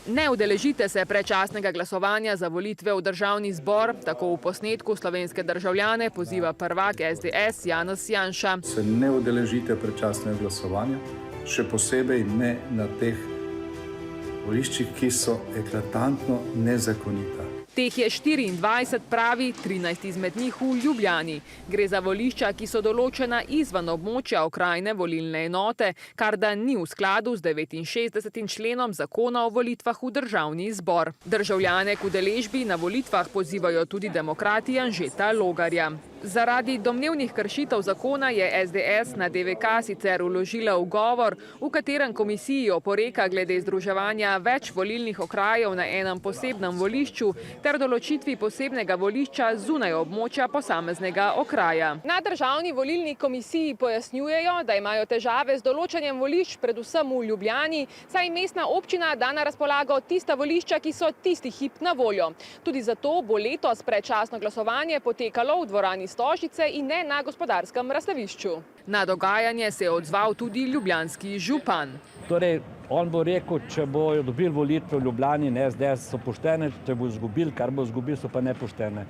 Ne udeležite se predčasnega glasovanja za volitve v državni zbor, tako v posnetku slovenske državljane poziva prvak SDS Janez Janša. Se ne udeležite predčasnega glasovanja, še posebej ne na teh voliščih, ki so eklatantno nezakonita. Teh je 24, pravi, 13 izmed njih v Ljubljani. Gre za volišča, ki so določena izven območja okrajne volilne enote, kar da ni v skladu z 69. členom zakona o volitvah v državni zbor. Državljane k udeležbi na volitvah pozivajo tudi demokrati Anžeta Logarja. Zaradi domnevnih kršitev zakona je SDS na DVK sicer vložila ugovor, v katerem komisiji oporeka glede združevanja več volilnih okrajev na enem posebnem volišču ter določitvi posebnega volišča zunaj območja posameznega okraja. Na državni volilni komisiji pojasnjujejo, da imajo težave z določanjem volišč predvsem v Ljubljani, saj mestna občina da na razpolago tista volišča, ki so tisti hip na voljo. Tudi zato bo letos predčasno glasovanje potekalo v dvorani Stožice in ne na Gospodarskem razstavišču. Na dogajanje se je odzval tudi ljubljanski župan. Torej, on bo rekel, če bojo dobili volitve v Ljubljani, SDS so poštene, če bo izgubili, kar bo izgubili, so pa nepoštene.